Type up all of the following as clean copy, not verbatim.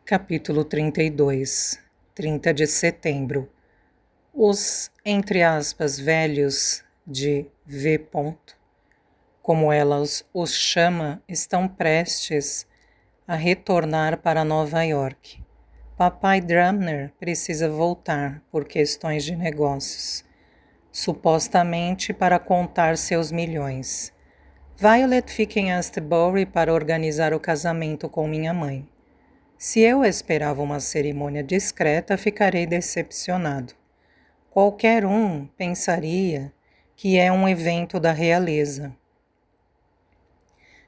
Capítulo 32, 30 de setembro. Os, entre aspas, velhos de V. Como ela os chama, estão prestes a retornar para Nova York. Papai Drumner precisa voltar por questões de negócios, supostamente para contar seus milhões. Violet fica em Astbury para organizar o casamento com minha mãe. Se eu esperava uma cerimônia discreta, ficarei decepcionado. Qualquer um pensaria que é um evento da realeza.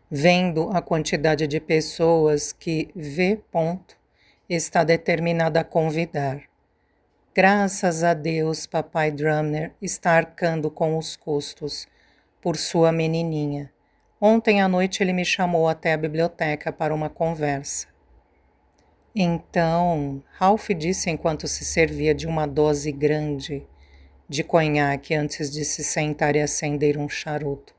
Vendo a quantidade de pessoas que V. está determinada a convidar. Graças a Deus, papai Drumner está arcando com os custos por sua menininha. Ontem à noite ele me chamou até a biblioteca para uma conversa. Então, Ralph disse enquanto se servia de uma dose grande de conhaque antes de se sentar e acender um charuto.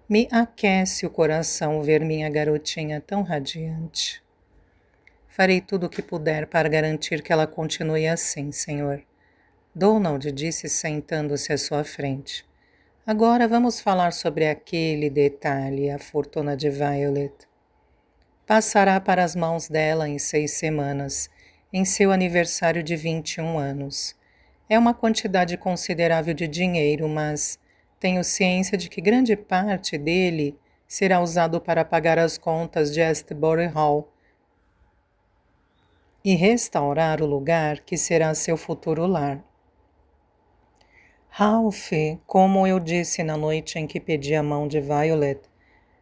Me aquece o coração ver minha garotinha tão radiante. Farei tudo o que puder para garantir que ela continue assim, senhor. Donald disse sentando-se à sua frente. Agora vamos falar sobre aquele detalhe, a fortuna de Violet. Passará para as mãos dela em 6 semanas, em seu aniversário de 21 anos. É uma quantidade considerável de dinheiro, mas tenho ciência de que grande parte dele será usado para pagar as contas de Astbury Hall e restaurar o lugar que será seu futuro lar. Ralph, como eu disse na noite em que pedi a mão de Violet,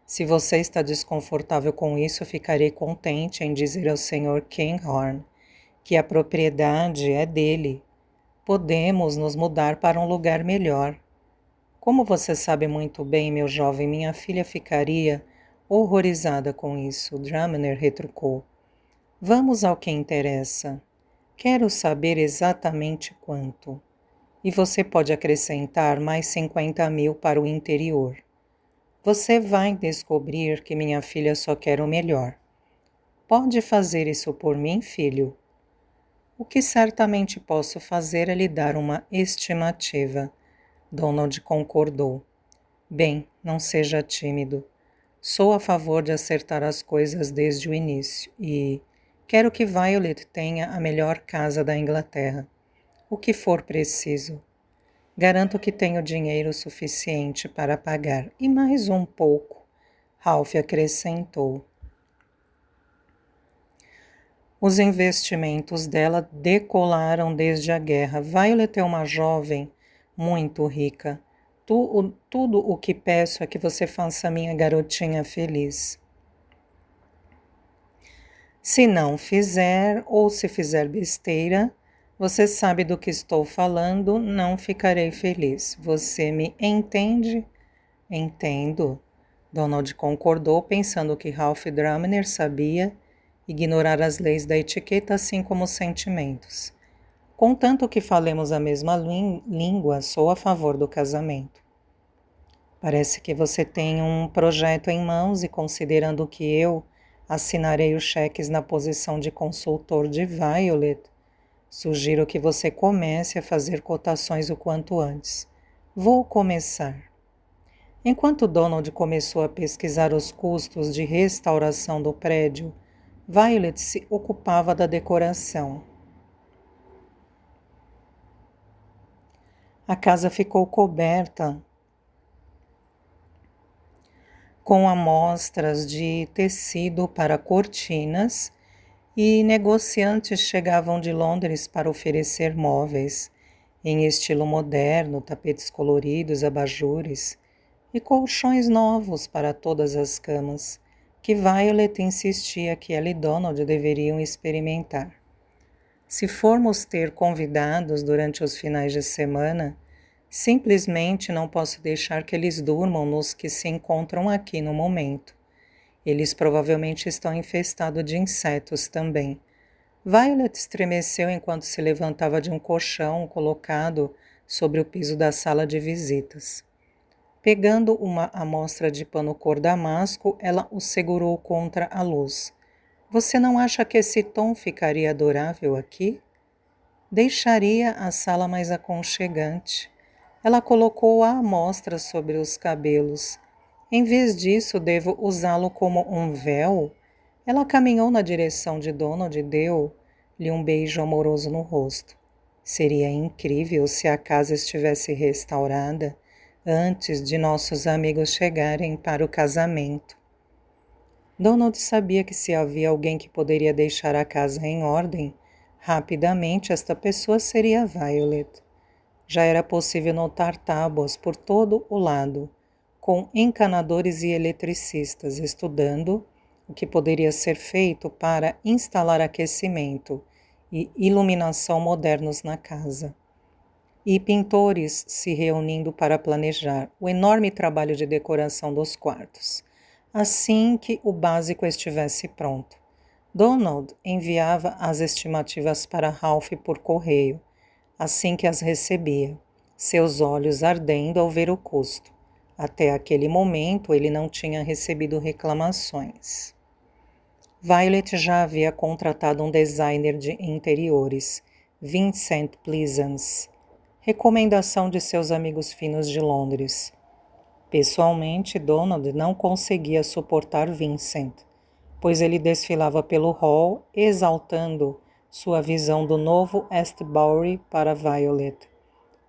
se você está desconfortável com isso, ficarei contente em dizer ao Sr. Kinghorn que a propriedade é dele. Podemos nos mudar para um lugar melhor. Como você sabe muito bem, meu jovem, minha filha ficaria horrorizada com isso, Drumner retrucou. Vamos ao que interessa. Quero saber exatamente quanto. E você pode acrescentar mais 50 mil para o interior. Você vai descobrir que minha filha só quer o melhor. Pode fazer isso por mim, filho? O que certamente posso fazer é lhe dar uma estimativa. Donald concordou. Bem, não seja tímido. Sou a favor de acertar as coisas desde o início e quero que Violet tenha a melhor casa da Inglaterra. O que for preciso. Garanto que tenho dinheiro suficiente para pagar. E mais um pouco, Ralph acrescentou. Os investimentos dela decolaram desde a guerra. Violet é uma jovem muito rica. Tudo o que peço é que você faça minha garotinha feliz. Se não fizer, ou se fizer besteira, você sabe do que estou falando, não ficarei feliz. Você me entende? Entendo. Donald concordou, pensando que Ralph Drumner sabia ignorar as leis da etiqueta, assim como os sentimentos. Contanto que falemos a mesma língua, sou a favor do casamento. Parece que você tem um projeto em mãos e, considerando que eu assinarei os cheques na posição de consultor de Violet, sugiro que você comece a fazer cotações o quanto antes. Vou começar. Enquanto Donald começou a pesquisar os custos de restauração do prédio, Violet se ocupava da decoração. A casa ficou coberta com amostras de tecido para cortinas e negociantes chegavam de Londres para oferecer móveis em estilo moderno, tapetes coloridos, abajures e colchões novos para todas as camas, que Violet insistia que ela e Donald deveriam experimentar. Se formos ter convidados durante os finais de semana, simplesmente não posso deixar que eles durmam nos que se encontram aqui no momento. Eles provavelmente estão infestados de insetos também. Violet estremeceu enquanto se levantava de um colchão colocado sobre o piso da sala de visitas. Pegando uma amostra de pano cor damasco, ela o segurou contra a luz. Você não acha que esse tom ficaria adorável aqui? Deixaria a sala mais aconchegante. Ela colocou a amostra sobre os cabelos. Em vez disso, devo usá-lo como um véu? Ela caminhou na direção de Donald e deu-lhe um beijo amoroso no rosto. Seria incrível se a casa estivesse restaurada antes de nossos amigos chegarem para o casamento. Donald sabia que se havia alguém que poderia deixar a casa em ordem, rapidamente esta pessoa seria Violet. Já era possível notar tábuas por todo o lado, com encanadores e eletricistas estudando o que poderia ser feito para instalar aquecimento e iluminação modernos na casa. E pintores se reunindo para planejar o enorme trabalho de decoração dos quartos. Assim que o básico estivesse pronto, Donald enviava as estimativas para Ralph por correio, assim que as recebia, seus olhos ardendo ao ver o custo. Até aquele momento ele não tinha recebido reclamações. Violet já havia contratado um designer de interiores, Vincent Pleasance, recomendação de seus amigos finos de Londres. Pessoalmente, Donald não conseguia suportar Vincent, pois ele desfilava pelo hall, exaltando sua visão do novo Astbury para Violet.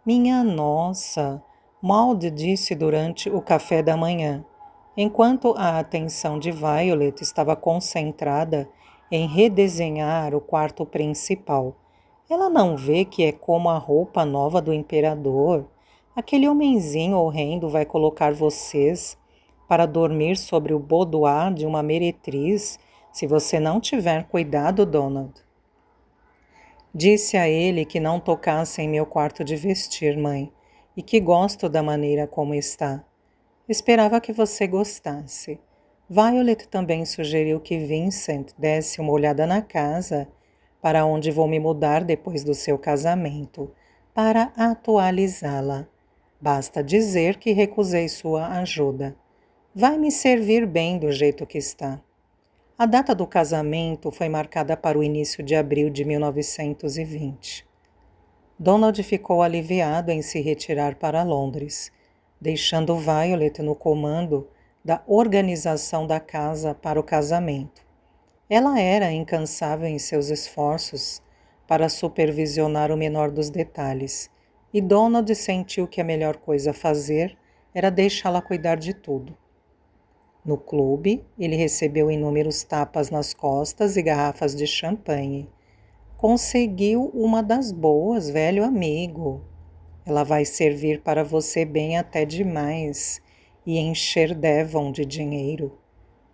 Minha nossa! Maud disse durante o café da manhã, enquanto a atenção de Violet estava concentrada em redesenhar o quarto principal. Ela não vê que é como a roupa nova do imperador? Aquele homenzinho horrendo vai colocar vocês para dormir sobre o boudoir de uma meretriz se você não tiver cuidado, Donald. Disse a ele que não tocasse em meu quarto de vestir, mãe, e que gosto da maneira como está. Esperava que você gostasse. Violet também sugeriu que Vincent desse uma olhada na casa para onde vou me mudar depois do seu casamento, para atualizá-la. Basta dizer que recusei sua ajuda. Vai me servir bem do jeito que está. A data do casamento foi marcada para o início de abril de 1920. Donald ficou aliviado em se retirar para Londres, deixando Violet no comando da organização da casa para o casamento. Ela era incansável em seus esforços para supervisionar o menor dos detalhes, e Donald sentiu que a melhor coisa a fazer era deixá-la cuidar de tudo. No clube, ele recebeu inúmeros tapas nas costas e garrafas de champanhe. Conseguiu uma das boas, velho amigo. Ela vai servir para você bem até demais e encher Devon de dinheiro.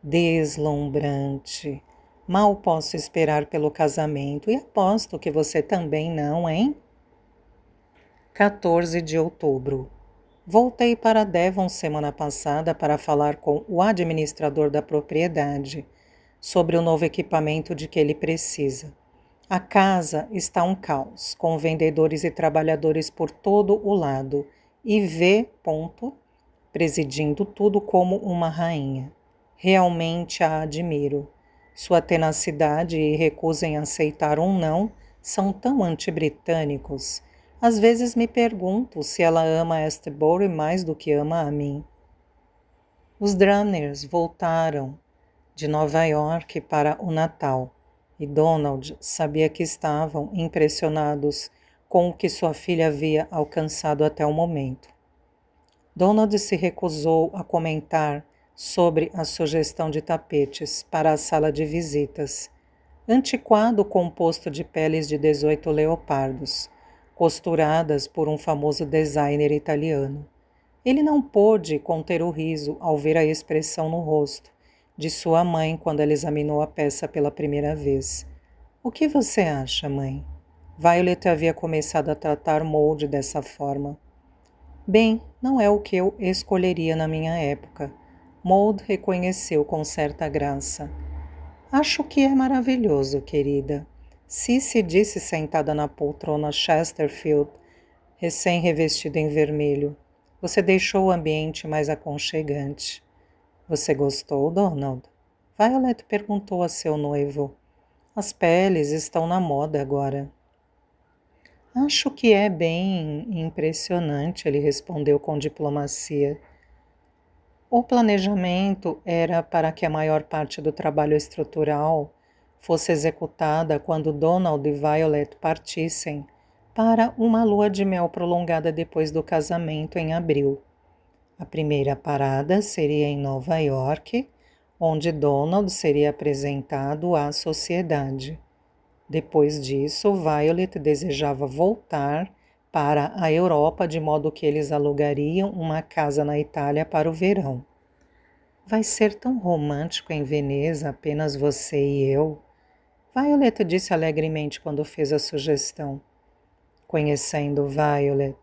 Deslumbrante. Mal posso esperar pelo casamento e aposto que você também não, hein? 14 de outubro. Voltei para Devon semana passada para falar com o administrador da propriedade sobre o novo equipamento de que ele precisa. A casa está um caos, com vendedores e trabalhadores por todo o lado, e V. presidindo tudo como uma rainha. Realmente a admiro. Sua tenacidade e recusa em aceitar um não são tão anti-britânicos. Às vezes me pergunto se ela ama Astbury mais do que ama a mim. Os Drummers voltaram de Nova York para o Natal e Donald sabia que estavam impressionados com o que sua filha havia alcançado até o momento. Donald se recusou a comentar sobre a sugestão de tapetes para a sala de visitas, antiquado composto de peles de 18 leopardos, costuradas por um famoso designer italiano. Ele não pôde conter o riso ao ver a expressão no rosto de sua mãe quando ela examinou a peça pela primeira vez. O que você acha, mãe? Violet havia começado a tratar Maud dessa forma. Bem, não é o que eu escolheria na minha época. Maud reconheceu com certa graça. Acho que é maravilhoso, querida. Cissy disse sentada na poltrona Chesterfield, recém-revestida em vermelho. Você deixou o ambiente mais aconchegante. Você gostou, Donald? Violet perguntou a seu noivo. As peles estão na moda agora. Acho que é bem impressionante, ele respondeu com diplomacia. O planejamento era para que a maior parte do trabalho estrutural fosse executada quando Donald e Violet partissem para uma lua de mel prolongada depois do casamento em abril. A primeira parada seria em Nova York, onde Donald seria apresentado à sociedade. Depois disso, Violet desejava voltar para a Europa, de modo que eles alugariam uma casa na Itália para o verão. Vai ser tão romântico em Veneza, apenas você e eu. Violet disse alegremente quando fez a sugestão. Conhecendo Violet,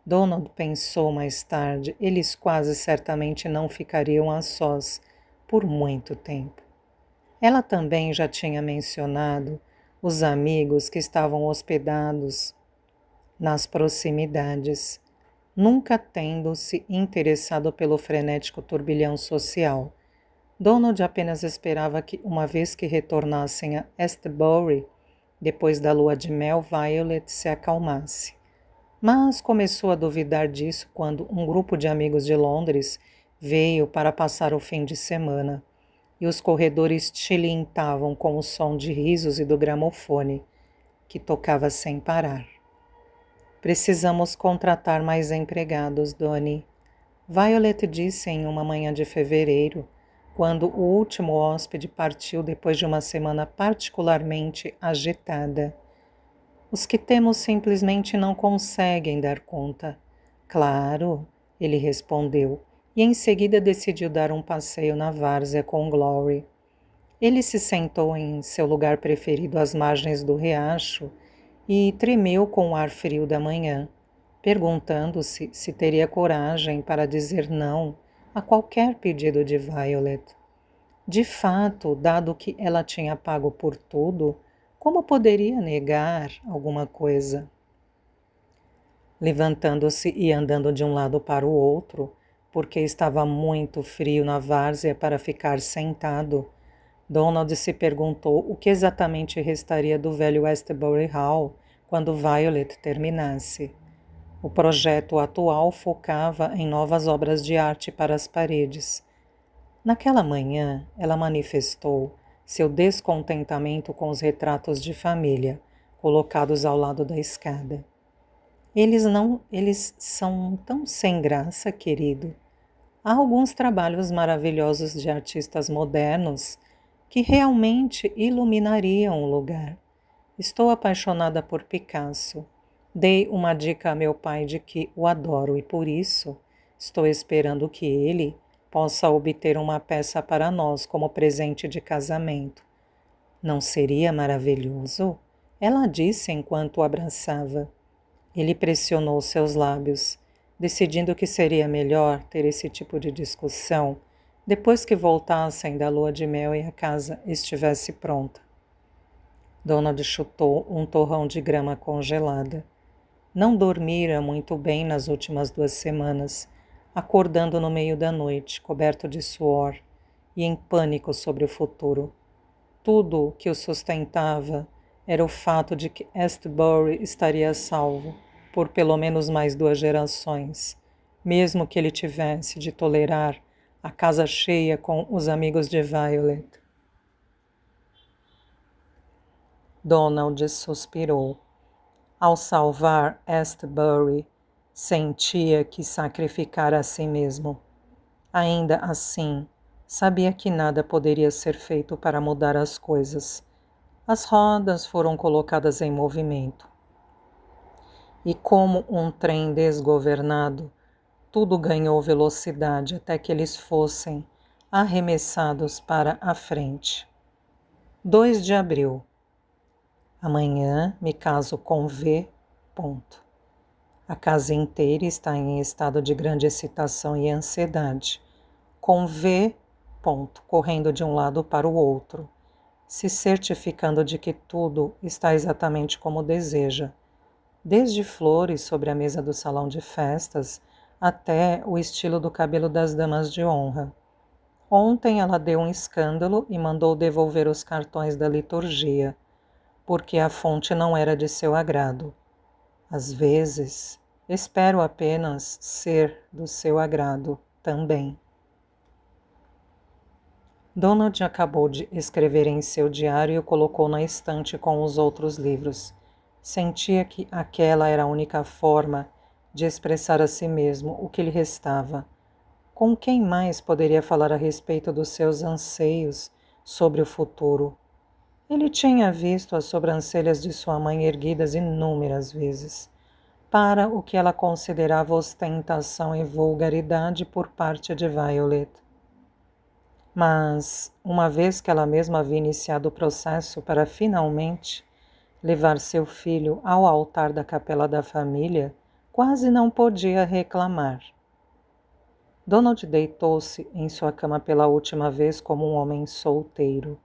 Donald pensou mais tarde, eles quase certamente não ficariam a sós por muito tempo. Ela também já tinha mencionado os amigos que estavam hospedados nas proximidades, nunca tendo se interessado pelo frenético turbilhão social. Donald apenas esperava que, uma vez que retornassem a Astbury, depois da lua de mel, Violet se acalmasse. Mas começou a duvidar disso quando um grupo de amigos de Londres veio para passar o fim de semana, e os corredores tilintavam com o som de risos e do gramofone, que tocava sem parar. Precisamos contratar mais empregados, Donnie. Violet disse em uma manhã de fevereiro, quando o último hóspede partiu depois de uma semana particularmente agitada. Os que temos simplesmente não conseguem dar conta. Claro, ele respondeu, e em seguida decidiu dar um passeio na várzea com Glory. Ele se sentou em seu lugar preferido às margens do riacho e tremeu com o ar frio da manhã, perguntando-se se teria coragem para dizer não a qualquer pedido de Violet. De fato, dado que ela tinha pago por tudo, como poderia negar alguma coisa? Levantando-se e andando de um lado para o outro, porque estava muito frio na várzea para ficar sentado, Donald se perguntou o que exatamente restaria do velho Westbury Hall quando Violet terminasse. O projeto atual focava em novas obras de arte para as paredes. Naquela manhã, ela manifestou seu descontentamento com os retratos de família colocados ao lado da escada. Eles são tão sem graça, querido. Há alguns trabalhos maravilhosos de artistas modernos que realmente iluminariam o lugar. Estou apaixonada por Picasso. Dei uma dica a meu pai de que o adoro e por isso estou esperando que ele possa obter uma peça para nós como presente de casamento. Não seria maravilhoso? Ela disse enquanto o abraçava. Ele pressionou seus lábios, decidindo que seria melhor ter esse tipo de discussão depois que voltassem da lua de mel e a casa estivesse pronta. Donald chutou um torrão de grama congelada. Não dormira muito bem nas últimas 2 semanas, acordando no meio da noite, coberto de suor e em pânico sobre o futuro. Tudo o que o sustentava era o fato de que Astbury estaria salvo por pelo menos mais 2 gerações, mesmo que ele tivesse de tolerar a casa cheia com os amigos de Violet. Donald suspirou. Ao salvar Astbury, sentia que sacrificara a si mesmo. Ainda assim, sabia que nada poderia ser feito para mudar as coisas. As rodas foram colocadas em movimento. E como um trem desgovernado, tudo ganhou velocidade até que eles fossem arremessados para a frente. 2 de abril. Amanhã me caso com V. Ponto. A casa inteira está em estado de grande excitação e ansiedade, com V. Ponto, correndo de um lado para o outro, se certificando de que tudo está exatamente como deseja, desde flores sobre a mesa do salão de festas até o estilo do cabelo das damas de honra. Ontem ela deu um escândalo e mandou devolver os cartões da liturgia, porque a fonte não era de seu agrado. Às vezes, espero apenas ser do seu agrado também. Donald acabou de escrever em seu diário e o colocou na estante com os outros livros. Sentia que aquela era a única forma de expressar a si mesmo o que lhe restava. Com quem mais poderia falar a respeito dos seus anseios sobre o futuro? Ele tinha visto as sobrancelhas de sua mãe erguidas inúmeras vezes, para o que ela considerava ostentação e vulgaridade por parte de Violet. Mas, uma vez que ela mesma havia iniciado o processo para finalmente levar seu filho ao altar da capela da família, quase não podia reclamar. Donald deitou-se em sua cama pela última vez como um homem solteiro.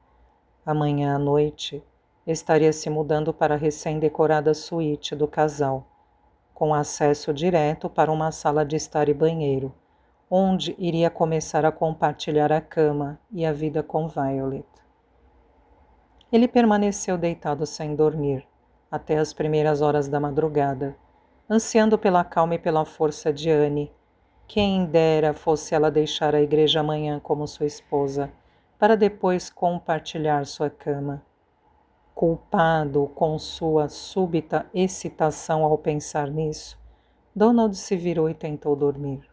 Amanhã à noite, estaria se mudando para a recém-decorada suíte do casal, com acesso direto para uma sala de estar e banheiro, onde iria começar a compartilhar a cama e a vida com Violet. Ele permaneceu deitado sem dormir, até as primeiras horas da madrugada, ansiando pela calma e pela força de Anne. Quem dera fosse ela deixar a igreja amanhã como sua esposa, para depois compartilhar sua cama. Culpado com sua súbita excitação ao pensar nisso, Donald se virou e tentou dormir.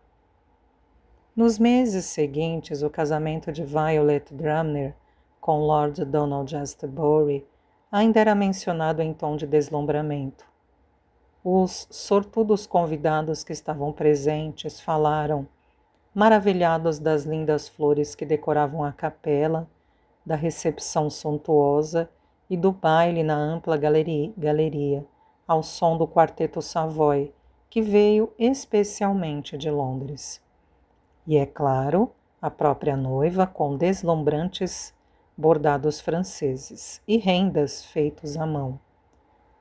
Nos meses seguintes, o casamento de Violet Drumner com Lord Donald Astbury ainda era mencionado em tom de deslumbramento. Os sortudos convidados que estavam presentes falaram, maravilhados das lindas flores que decoravam a capela, da recepção suntuosa e do baile na ampla galeria, ao som do quarteto Savoy, que veio especialmente de Londres. E, é claro, a própria noiva com deslumbrantes bordados franceses e rendas feitos à mão,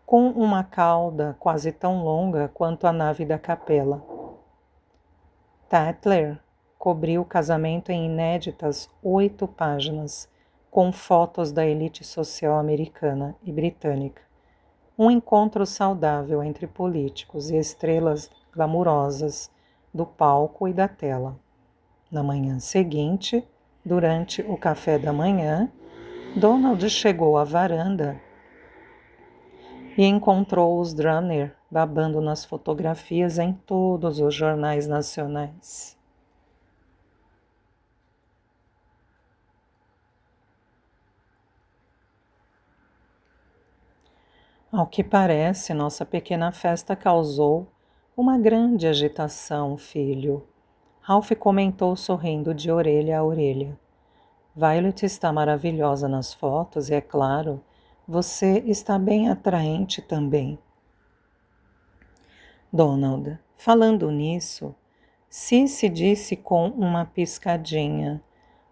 com uma cauda quase tão longa quanto a nave da capela. Tatler cobriu o casamento em inéditas 8 páginas, com fotos da elite social americana e britânica. Um encontro saudável entre políticos e estrelas glamourosas do palco e da tela. Na manhã seguinte, durante o café da manhã, Donald chegou à varanda e encontrou os Drumner babando nas fotografias em todos os jornais nacionais. Ao que parece, nossa pequena festa causou uma grande agitação, filho. Ralph comentou sorrindo de orelha a orelha. Violet está maravilhosa nas fotos e, é claro, você está bem atraente também. Donald, falando nisso, Cici disse com uma piscadinha.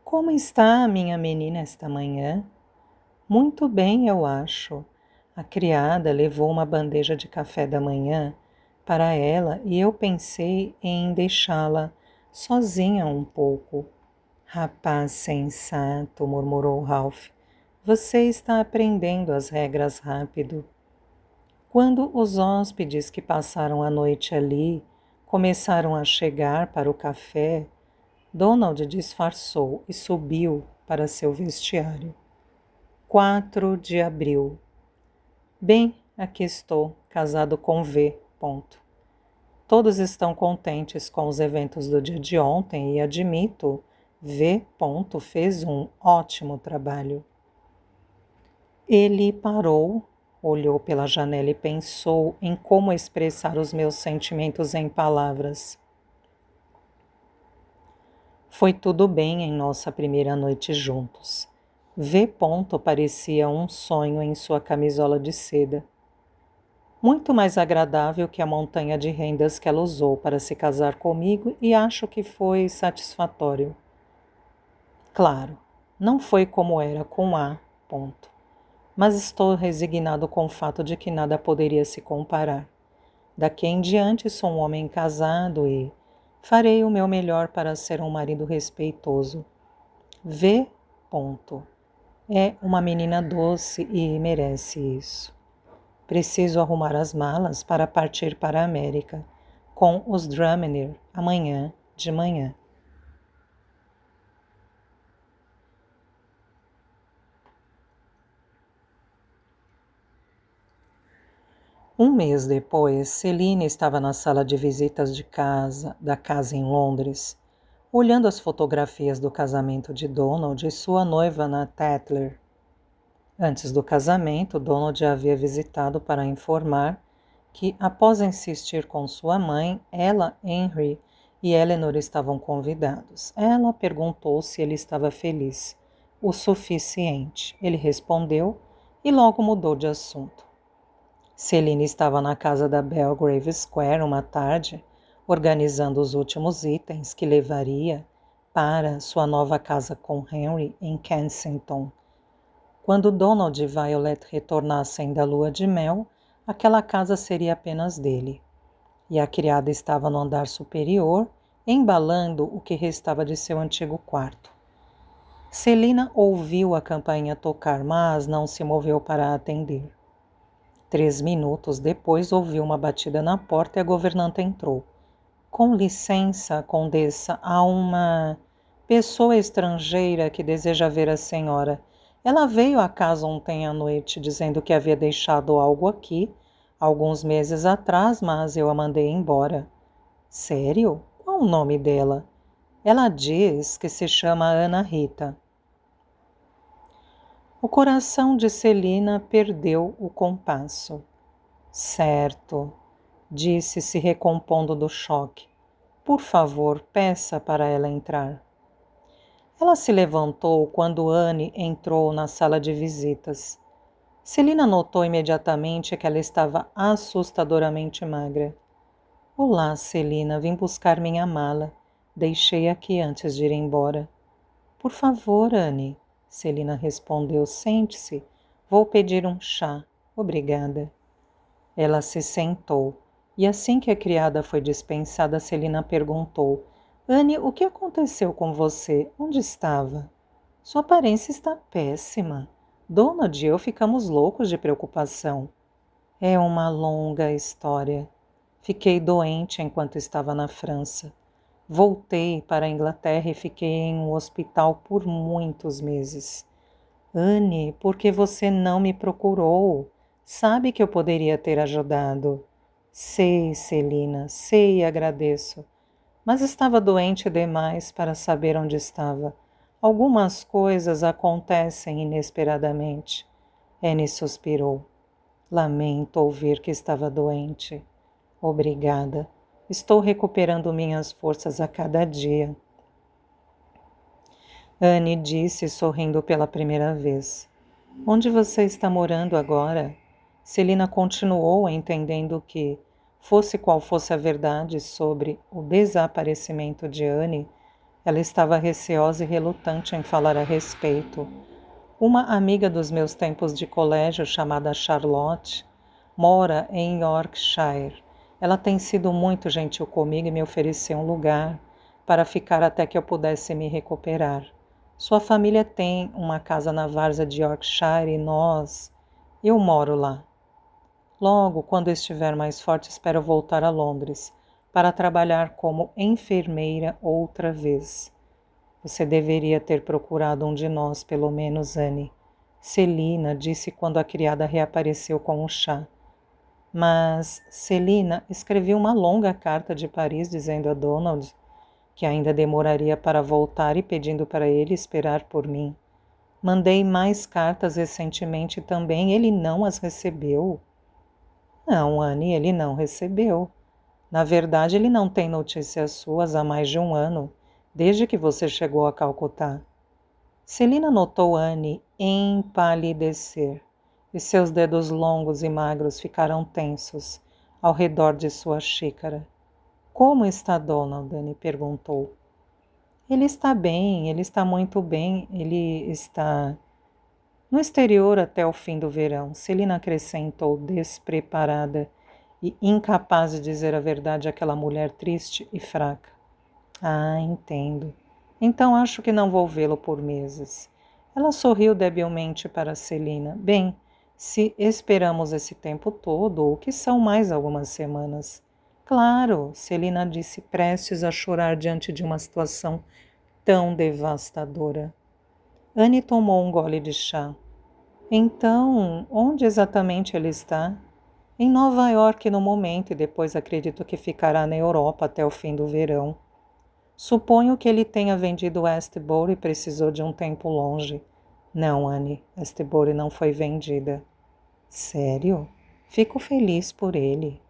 Como está a minha menina esta manhã? Muito bem, eu acho. A criada levou uma bandeja de café da manhã para ela e eu pensei em deixá-la sozinha um pouco. Rapaz sensato, murmurou Ralph. Você está aprendendo as regras rápido. Quando os hóspedes que passaram a noite ali começaram a chegar para o café, Donald disfarçou e subiu para seu vestiário. 4 de abril. Bem, aqui estou, casado com V. Ponto. Todos estão contentes com os eventos do dia de ontem e admito, V. Ponto fez um ótimo trabalho. Ele parou, olhou pela janela e pensou em como expressar os meus sentimentos em palavras. Foi tudo bem em nossa primeira noite juntos. V. Ponto parecia um sonho em sua camisola de seda. Muito mais agradável que a montanha de rendas que ela usou para se casar comigo e acho que foi satisfatório. Claro, não foi como era com A. Ponto. Mas estou resignado com o fato de que nada poderia se comparar. Daqui em diante sou um homem casado e farei o meu melhor para ser um marido respeitoso. V. Ponto. É uma menina doce e merece isso. Preciso arrumar as malas para partir para a América, com os Drummer amanhã de manhã. Um mês depois, Celine estava na sala de visitas da casa em Londres, olhando as fotografias do casamento de Donald e sua noiva Anna Tatler. Antes do casamento, Donald a havia visitado para informar que, após insistir com sua mãe, ela, Henry e Eleanor estavam convidados. Ela perguntou se ele estava feliz, o suficiente. Ele respondeu e logo mudou de assunto. Celine estava na casa da Belgrave Square uma tarde, organizando os últimos itens que levaria para sua nova casa com Henry em Kensington. Quando Donald e Violet retornassem da lua de mel, aquela casa seria apenas dele. E a criada estava no andar superior, embalando o que restava de seu antigo quarto. Celina ouviu a campainha tocar, mas não se moveu para atender. 3 minutos depois ouviu uma batida na porta e a governanta entrou. Com licença, condessa, há uma pessoa estrangeira que deseja ver a senhora. Ela veio à casa ontem à noite dizendo que havia deixado algo aqui, alguns meses atrás, mas eu a mandei embora. Sério? Qual o nome dela? Ela diz que se chama Ana Rita. O coração de Celina perdeu o compasso. Certo, disse, se recompondo do choque. Por favor, peça para ela entrar. Ela se levantou quando Anne entrou na sala de visitas. Celina notou imediatamente que ela estava assustadoramente magra. Olá, Celina, vim buscar minha mala. Deixei aqui antes de ir embora. Por favor, Anne, Celina respondeu. Sente-se. Vou pedir um chá. Obrigada. Ela se sentou, e assim que a criada foi dispensada, Celina perguntou: Anne, o que aconteceu com você? Onde estava? Sua aparência está péssima. Donald e eu ficamos loucos de preocupação. É uma longa história. Fiquei doente enquanto estava na França. Voltei para a Inglaterra e fiquei em um hospital por muitos meses. Anne, por que você não me procurou? Sabe que eu poderia ter ajudado. Sei, Celina, sei e agradeço. Mas estava doente demais para saber onde estava. Algumas coisas acontecem inesperadamente. Anne suspirou. Lamento ouvir que estava doente. Obrigada. Estou recuperando minhas forças a cada dia. Anne disse, sorrindo pela primeira vez. Onde você está morando agora? Celina continuou entendendo que, fosse qual fosse a verdade sobre o desaparecimento de Anne, ela estava receosa e relutante em falar a respeito. Uma amiga dos meus tempos de colégio, chamada Charlotte, mora em Yorkshire. Ela tem sido muito gentil comigo e me ofereceu um lugar para ficar até que eu pudesse me recuperar. Sua família tem uma casa na várzea de Yorkshire e eu moro lá. Logo, quando estiver mais forte, espero voltar a Londres para trabalhar como enfermeira outra vez. Você deveria ter procurado um de nós, pelo menos, Anne. Celina disse quando a criada reapareceu com o chá. Mas Celina escreveu uma longa carta de Paris dizendo a Donald que ainda demoraria para voltar e pedindo para ele esperar por mim. Mandei mais cartas recentemente também, ele não as recebeu. Não, Anne, ele não recebeu. Na verdade, ele não tem notícias suas há mais de um ano, desde que você chegou a Calcutá. Celina notou Anne empalidecer, e seus dedos longos e magros ficaram tensos ao redor de sua xícara. Como está Donald? Anne perguntou. Ele está muito bem, ele está no exterior até o fim do verão. Celina acrescentou, despreparada e incapaz de dizer a verdade àquela mulher triste e fraca. Ah, entendo. Então acho que não vou vê-lo por meses. Ela sorriu debilmente para Celina. Bem, se esperamos esse tempo todo, o que são mais algumas semanas? Claro, Celina disse, prestes a chorar diante de uma situação tão devastadora. Anne tomou um gole de chá. Então, onde exatamente ele está? Em Nova York no momento e depois acredito que ficará na Europa até o fim do verão. Suponho que ele tenha vendido Westbury e precisou de um tempo longe. Não, Anne, Westbury não foi vendida. Sério? Fico feliz por ele.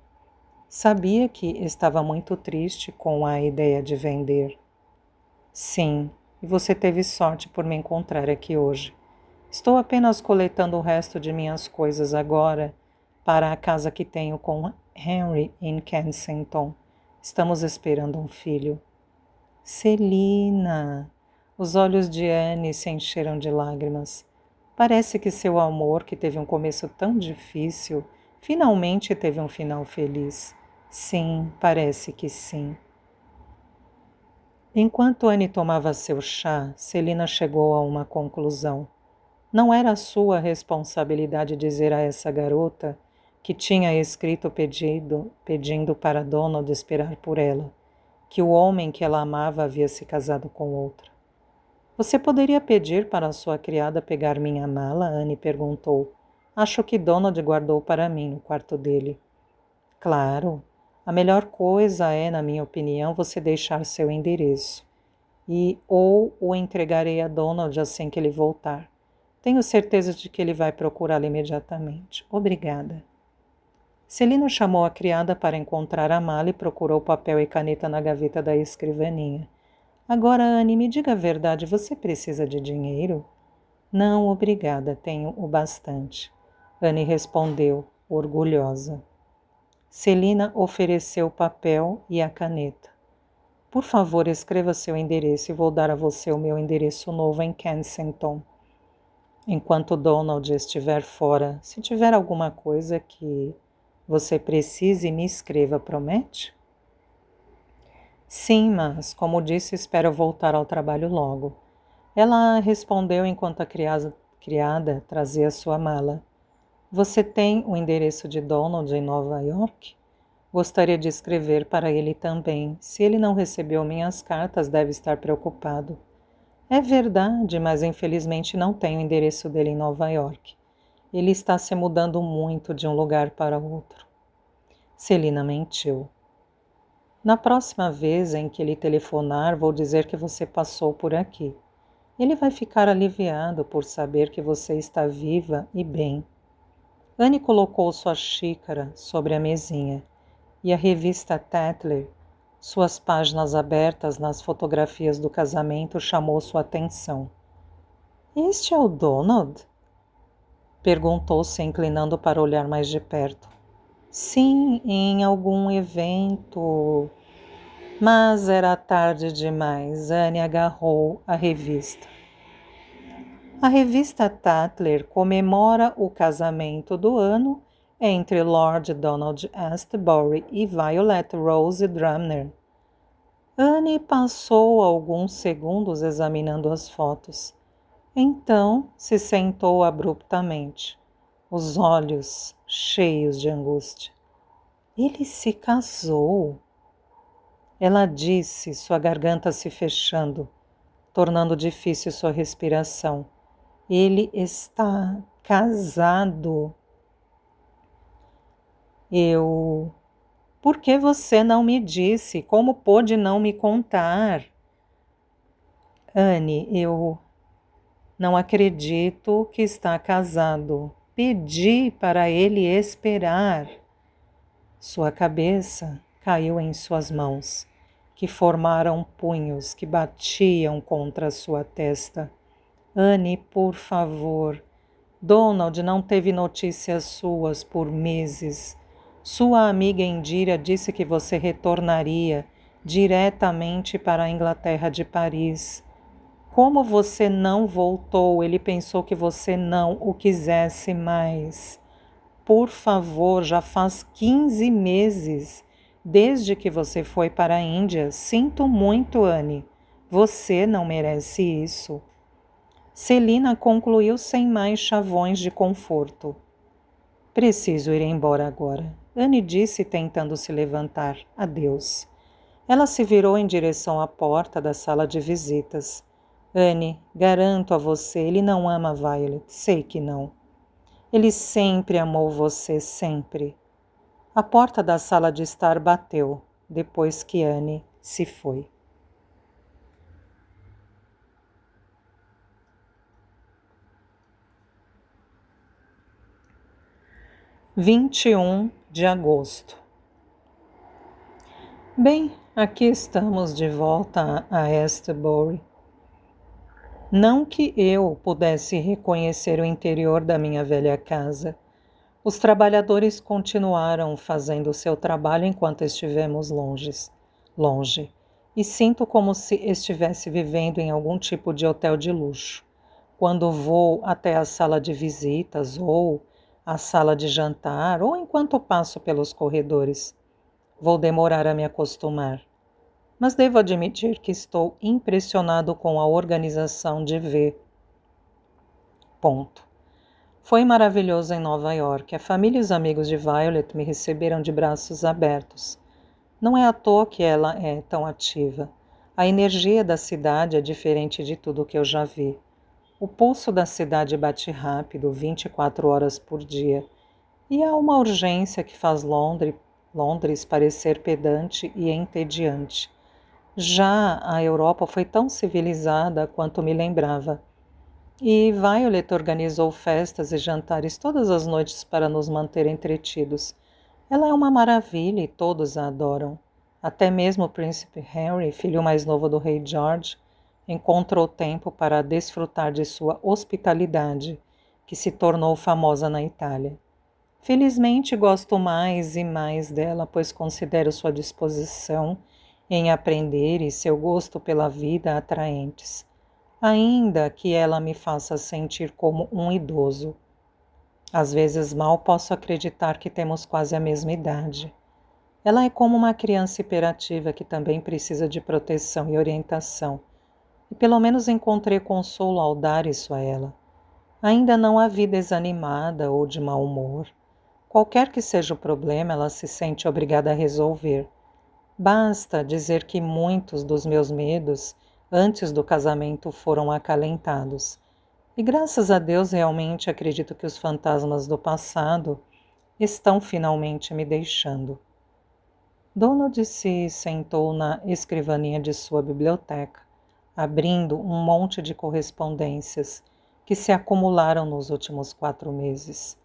Sabia que estava muito triste com a ideia de vender. Sim, e você teve sorte por me encontrar aqui hoje. Estou apenas coletando o resto de minhas coisas agora para a casa que tenho com Henry em Kensington. Estamos esperando um filho. Celina! Os olhos de Anne se encheram de lágrimas. Parece que seu amor, que teve um começo tão difícil, finalmente teve um final feliz. Sim, parece que sim. Enquanto Anne tomava seu chá, Celina chegou a uma conclusão. Não era sua responsabilidade dizer a essa garota que tinha escrito pedindo para Donald esperar por ela, que o homem que ela amava havia se casado com outra. Você poderia pedir para a sua criada pegar minha mala? Anne perguntou. Acho que Donald guardou para mim no quarto dele. Claro, a melhor coisa é, na minha opinião, você deixar seu endereço. Ou o entregarei a Donald assim que ele voltar. Tenho certeza de que ele vai procurá-la imediatamente. Obrigada. Celina chamou a criada para encontrar a mala e procurou papel e caneta na gaveta da escrivaninha. Agora, Anne, me diga a verdade, você precisa de dinheiro? Não, obrigada, tenho o bastante. Anne respondeu, orgulhosa. Celina ofereceu o papel e a caneta. Por favor, escreva seu endereço e vou dar a você o meu endereço novo em Kensington. Enquanto Donald estiver fora, se tiver alguma coisa que você precise, me escreva, promete? Sim, mas, como disse, espero voltar ao trabalho logo. Ela respondeu enquanto a criada trazia sua mala. Você tem o endereço de Donald em Nova York? Gostaria de escrever para ele também. Se ele não recebeu minhas cartas, deve estar preocupado. É verdade, mas infelizmente não tenho o endereço dele em Nova York. Ele está se mudando muito de um lugar para outro. Celina mentiu. Na próxima vez em que ele telefonar, vou dizer que você passou por aqui. Ele vai ficar aliviado por saber que você está viva e bem. Anne colocou sua xícara sobre a mesinha e a revista Tatler, suas páginas abertas nas fotografias do casamento, chamou sua atenção. Este é o Donald? Perguntou, se inclinando para olhar mais de perto. Sim, em algum evento. Mas era tarde demais. Anne agarrou a revista. A revista Tatler comemora o casamento do ano entre Lord Donald Astbury e Violet Rose Drumner. Anne passou alguns segundos examinando as fotos. Então se sentou abruptamente, os olhos cheios de angústia. Ele se casou. Ela disse, sua garganta se fechando, tornando difícil sua respiração. Ele está casado. Por que você não me disse? Como pôde não me contar? Anne, eu não acredito que está casado. Pedi para ele esperar. Sua cabeça caiu em suas mãos, que formaram punhos que batiam contra sua testa. Anne, por favor. Donald não teve notícias suas por meses. Sua amiga Indira disse que você retornaria diretamente para a Inglaterra de Paris. Como você não voltou? Ele pensou que você não o quisesse mais. Por favor, já faz 15 meses desde que você foi para a Índia. Sinto muito, Anne. Você não merece isso. Celina concluiu sem mais chavões de conforto. Preciso ir embora agora. Anne disse, tentando se levantar. Adeus. Ela se virou em direção à porta da sala de visitas. Anne, garanto a você, ele não ama Violet. Sei que não. Ele sempre amou você, sempre. A porta da sala de estar bateu, depois que Anne se foi. 21 de agosto. Bem, aqui estamos de volta a Astbury. Não que eu pudesse reconhecer o interior da minha velha casa. Os trabalhadores continuaram fazendo seu trabalho enquanto estivemos longe, e sinto como se estivesse vivendo em algum tipo de hotel de luxo. Quando vou até a sala de visitas ou a sala de jantar, ou enquanto passo pelos corredores, vou demorar a me acostumar. Mas devo admitir que estou impressionado com a organização de V. Ponto. Foi maravilhoso em Nova York. A família e os amigos de Violet me receberam de braços abertos. Não é à toa que ela é tão ativa. A energia da cidade é diferente de tudo que eu já vi. O pulso da cidade bate rápido, 24 horas por dia. E há uma urgência que faz Londres parecer pedante e entediante. Já a Europa foi tão civilizada quanto me lembrava. E Violet organizou festas e jantares todas as noites para nos manter entretidos. Ela é uma maravilha e todos a adoram. Até mesmo o príncipe Henry, filho mais novo do rei George, encontrou tempo para desfrutar de sua hospitalidade, que se tornou famosa na Itália. Felizmente gosto mais e mais dela, pois considero sua disposição em aprender e seu gosto pela vida atraentes, ainda que ela me faça sentir como um idoso. Às vezes mal posso acreditar que temos quase a mesma idade. Ela é como uma criança hiperativa que também precisa de proteção e orientação, e pelo menos encontrei consolo ao dar isso a ela. Ainda não a vi desanimada ou de mau humor. Qualquer que seja o problema, ela se sente obrigada a resolver. Basta dizer que muitos dos meus medos antes do casamento foram acalentados. E graças a Deus realmente acredito que os fantasmas do passado estão finalmente me deixando. Donald se sentou na escrivaninha de sua biblioteca, abrindo um monte de correspondências que se acumularam nos últimos 4 meses.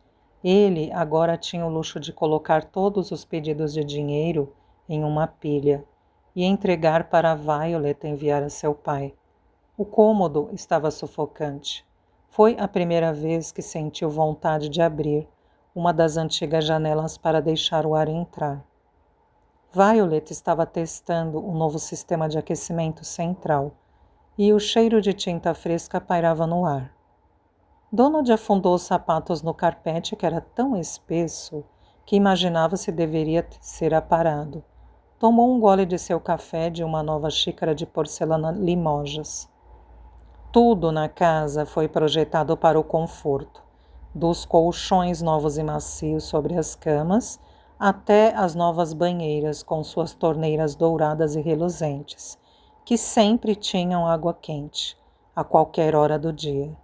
Ele agora tinha o luxo de colocar todos os pedidos de dinheiro em uma pilha e entregar para Violet enviar a seu pai. O cômodo estava sufocante. Foi a primeira vez que sentiu vontade de abrir uma das antigas janelas para deixar o ar entrar. Violet estava testando um novo sistema de aquecimento central e o cheiro de tinta fresca pairava no ar. Donald afundou os sapatos no carpete que era tão espesso que imaginava se deveria ser aparado. Tomou um gole de seu café de uma nova xícara de porcelana Limoges. Tudo na casa foi projetado para o conforto, dos colchões novos e macios sobre as camas até as novas banheiras com suas torneiras douradas e reluzentes, que sempre tinham água quente, a qualquer hora do dia.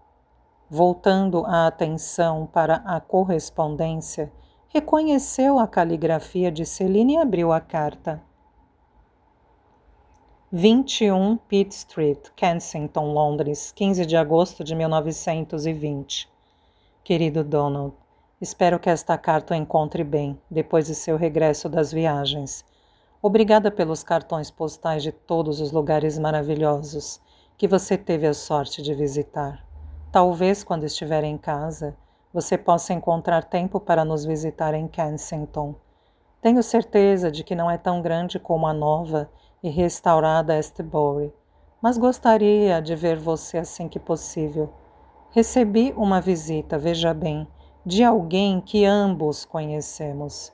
Voltando a atenção para a correspondência, reconheceu a caligrafia de Celine e abriu a carta. 21 Pitt Street, Kensington, Londres, 15 de agosto de 1920. Querido Donald, espero que esta carta o encontre bem, depois de seu regresso das viagens. Obrigada pelos cartões postais de todos os lugares maravilhosos que você teve a sorte de visitar. Talvez, quando estiver em casa, você possa encontrar tempo para nos visitar em Kensington. Tenho certeza de que não é tão grande como a nova e restaurada Astbury, mas gostaria de ver você assim que possível. Recebi uma visita, veja bem, de alguém que ambos conhecemos.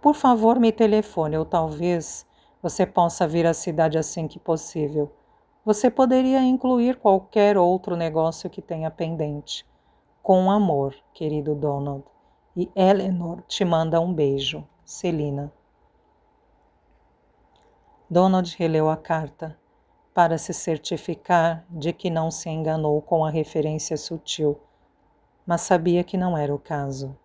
Por favor, me telefone, ou talvez você possa vir à cidade assim que possível. Você poderia incluir qualquer outro negócio que tenha pendente. Com amor, querido Donald. E Eleanor te manda um beijo. Celina. Donald releu a carta para se certificar de que não se enganou com a referência sutil, mas sabia que não era o caso.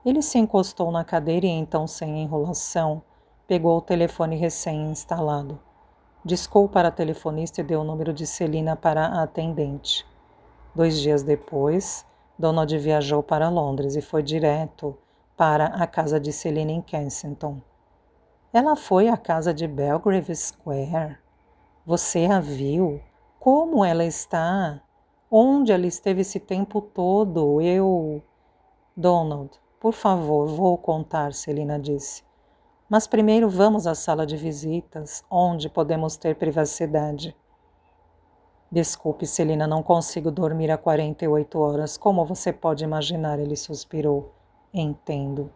Ele se encostou na cadeira e então, sem enrolação, pegou o telefone recém-instalado. Discou para a telefonista e deu o número de Celina para a atendente. 2 dias depois, Donald viajou para Londres e foi direto para a casa de Celina em Kensington. Ela foi à casa de Belgrave Square. Você a viu? Como ela está? Onde ela esteve esse tempo todo? Donald, por favor, vou contar, Celina disse. Mas primeiro vamos à sala de visitas, onde podemos ter privacidade. Desculpe, Celina, não consigo dormir há 48 horas. Como você pode imaginar? Ele suspirou. Entendo.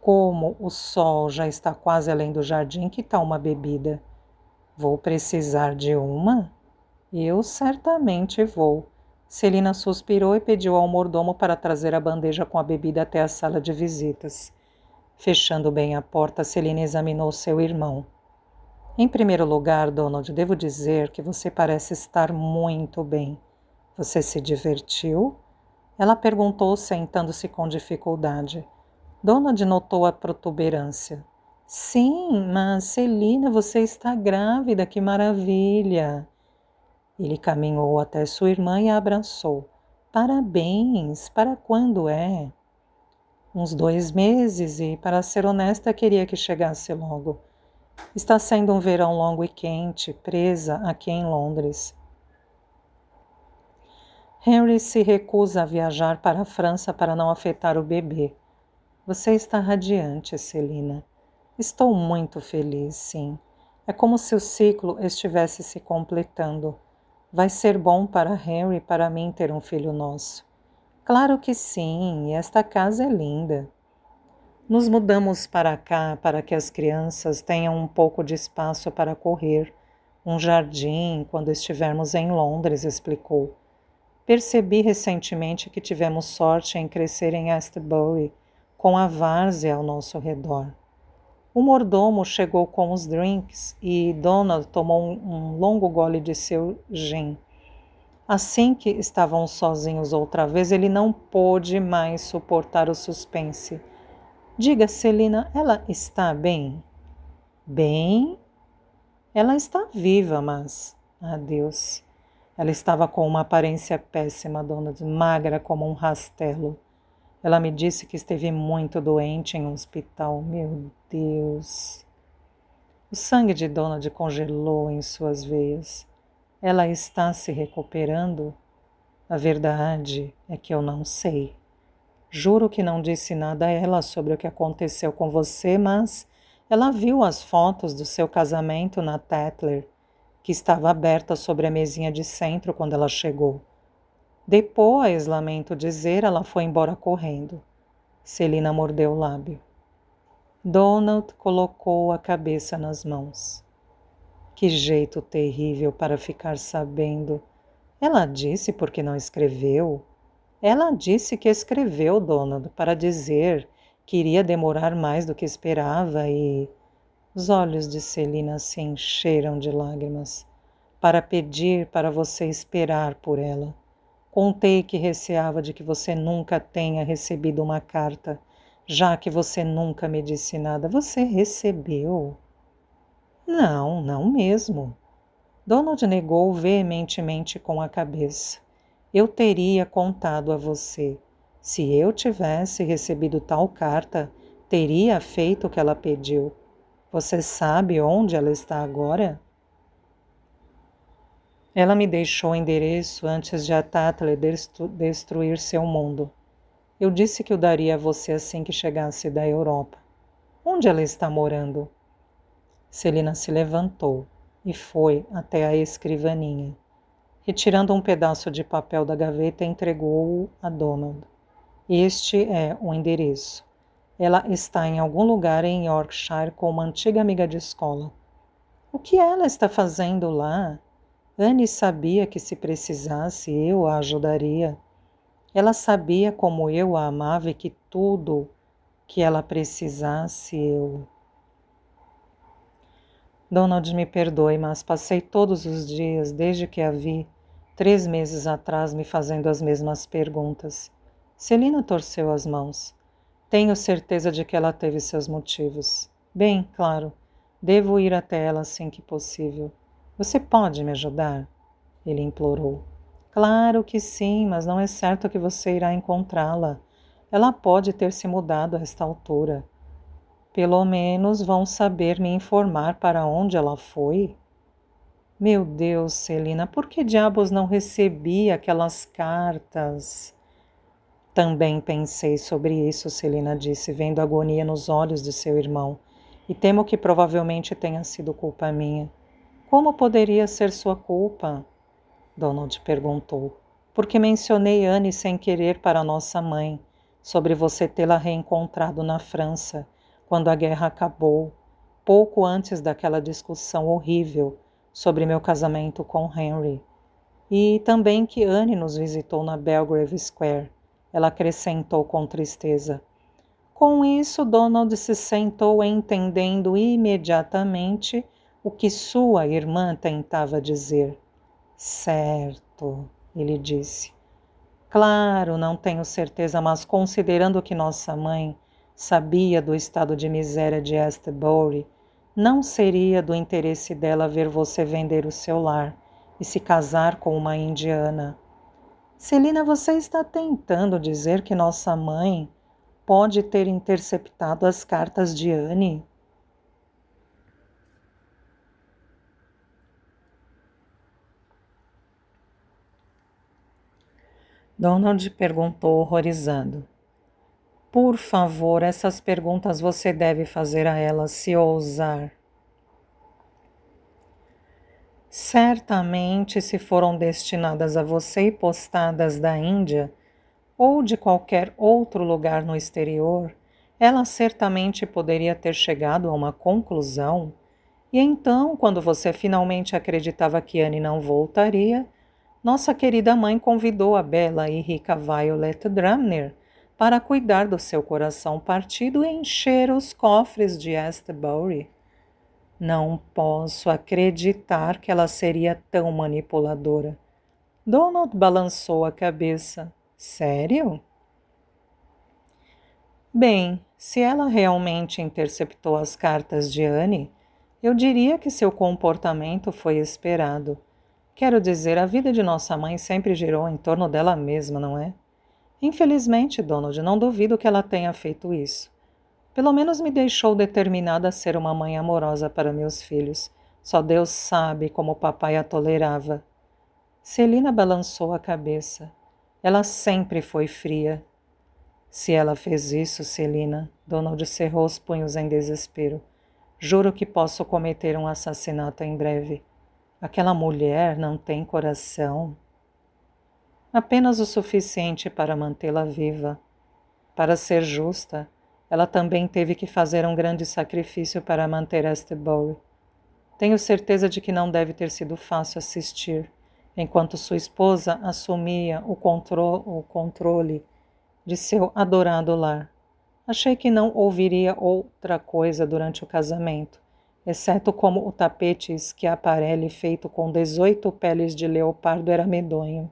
Como o sol já está quase além do jardim, que tal uma bebida? Vou precisar de uma? Eu certamente vou. Celina suspirou e pediu ao mordomo para trazer a bandeja com a bebida até a sala de visitas. Fechando bem a porta, Celina examinou seu irmão. Em primeiro lugar, Donald, devo dizer que você parece estar muito bem. Você se divertiu? Ela perguntou, sentando-se com dificuldade. Donald notou a protuberância. Sim, mas Celina, você está grávida, que maravilha! Ele caminhou até sua irmã e a abraçou. Parabéns! Para quando é? Uns 2 meses e, para ser honesta, queria que chegasse logo. Está sendo um verão longo e quente, presa aqui em Londres. Henry se recusa a viajar para a França para não afetar o bebê. Você está radiante, Celina. Estou muito feliz, sim. É como se o ciclo estivesse se completando. Vai ser bom para Henry e para mim ter um filho nosso. Claro que sim, e esta casa é linda. Nos mudamos para cá para que as crianças tenham um pouco de espaço para correr, um jardim, quando estivermos em Londres, explicou. Percebi recentemente que tivemos sorte em crescer em Astbury, com a várzea ao nosso redor. O mordomo chegou com os drinks e Donald tomou um longo gole de seu gin. Assim que estavam sozinhos outra vez, ele não pôde mais suportar o suspense. Diga, Celina, ela está bem? Bem? Ela está viva, mas... Adeus. Ela estava com uma aparência péssima, Donald, magra como um rastelo. Ela me disse que esteve muito doente em um hospital. Meu Deus. O sangue de Donald congelou em suas veias. Ela está se recuperando? A verdade é que eu não sei. Juro que não disse nada a ela sobre o que aconteceu com você, mas ela viu as fotos do seu casamento na Tatler, que estava aberta sobre a mesinha de centro quando ela chegou. Depois, lamento dizer, ela foi embora correndo. Celina mordeu o lábio. Donald colocou a cabeça nas mãos. Que jeito terrível para ficar sabendo. Ela disse porque não escreveu. Ela disse que escreveu, Donald, para dizer que iria demorar mais do que esperava e... Os olhos de Celina se encheram de lágrimas. Para pedir para você esperar por ela. Contei que receava de que você nunca tenha recebido uma carta, já que você nunca me disse nada. Você recebeu? Não, não mesmo. Donald negou veementemente com a cabeça. Eu teria contado a você. Se eu tivesse recebido tal carta, teria feito o que ela pediu. Você sabe onde ela está agora? Ela me deixou o endereço antes de a Tatler destruir seu mundo. Eu disse que o daria a você assim que chegasse da Europa. Onde ela está morando? Celina se levantou e foi até a escrivaninha. Retirando um pedaço de papel da gaveta, entregou-o a Donald. Este é o endereço. Ela está em algum lugar em Yorkshire com uma antiga amiga de escola. O que ela está fazendo lá? Anne sabia que se precisasse eu a ajudaria. Ela sabia como eu a amava e que tudo que ela precisasse eu... Donald, me perdoe, mas passei todos os dias, desde que a vi, 3 meses atrás, me fazendo as mesmas perguntas. Celina torceu as mãos. Tenho certeza de que ela teve seus motivos. Bem, claro, devo ir até ela assim que possível. Você pode me ajudar? Ele implorou. Claro que sim, mas não é certo que você irá encontrá-la. Ela pode ter se mudado a esta altura. Pelo menos vão saber me informar para onde ela foi. Meu Deus, Celina, por que diabos não recebi aquelas cartas? Também pensei sobre isso, Celina disse, vendo a agonia nos olhos de seu irmão. E temo que provavelmente tenha sido culpa minha. Como poderia ser sua culpa? Donald perguntou. Porque mencionei Anne sem querer para nossa mãe, sobre você tê-la reencontrado na França, quando a guerra acabou, pouco antes daquela discussão horrível sobre meu casamento com Henry. E também que Anne nos visitou na Belgrave Square. Ela acrescentou com tristeza. Com isso, Donald se sentou entendendo imediatamente o que sua irmã tentava dizer. Certo, ele disse. Claro, não tenho certeza, mas considerando que nossa mãe sabia do estado de miséria de Astbury, não seria do interesse dela ver você vender o seu lar e se casar com uma indiana. Celina, você está tentando dizer que nossa mãe pode ter interceptado as cartas de Anne? Donald perguntou horrorizado. Por favor, essas perguntas você deve fazer a ela se ousar. Certamente, se foram destinadas a você e postadas da Índia ou de qualquer outro lugar no exterior, ela certamente poderia ter chegado a uma conclusão. E então, quando você finalmente acreditava que Anne não voltaria, nossa querida mãe convidou a bela e rica Violet Dramner para cuidar do seu coração partido e encher os cofres de Astbury. Não posso acreditar que ela seria tão manipuladora. Donald balançou a cabeça. Sério? Bem, se ela realmente interceptou as cartas de Anne, eu diria que seu comportamento foi esperado. Quero dizer, a vida de nossa mãe sempre girou em torno dela mesma, não é? Infelizmente, Donald, não duvido que ela tenha feito isso. Pelo menos me deixou determinada a ser uma mãe amorosa para meus filhos. Só Deus sabe como o papai a tolerava. Celina balançou a cabeça. Ela sempre foi fria. Se ela fez isso, Celina, Donald cerrou os punhos em desespero. Juro que posso cometer um assassinato em breve. Aquela mulher não tem coração. Apenas o suficiente para mantê-la viva. Para ser justa, ela também teve que fazer um grande sacrifício para manter Astbury. Tenho certeza de que não deve ter sido fácil assistir, enquanto sua esposa assumia o controle de seu adorado lar. Achei que não ouviria outra coisa durante o casamento, exceto como o tapete Schiaparelli feito com 18 peles de leopardo era medonho.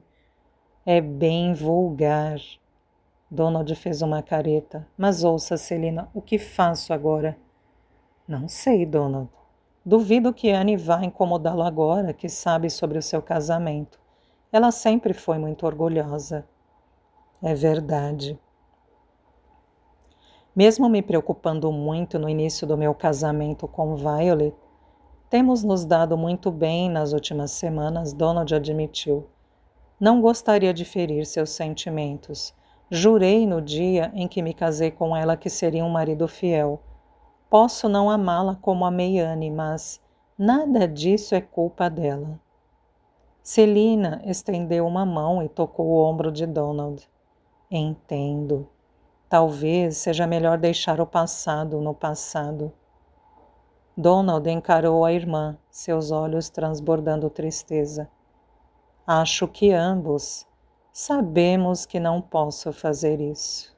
É bem vulgar. Donald fez uma careta. Mas ouça, Celina, o que faço agora? Não sei, Donald. Duvido que Anne vá incomodá-lo agora que sabe sobre o seu casamento. Ela sempre foi muito orgulhosa. É verdade. Mesmo me preocupando muito no início do meu casamento com Violet, temos nos dado muito bem nas últimas semanas, Donald admitiu. Não gostaria de ferir seus sentimentos. Jurei no dia em que me casei com ela que seria um marido fiel. Posso não amá-la como amei Anne, mas nada disso é culpa dela. Celina estendeu uma mão e tocou o ombro de Donald. Entendo. Talvez seja melhor deixar o passado no passado. Donald encarou a irmã, seus olhos transbordando tristeza. Acho que ambos sabemos que não posso fazer isso.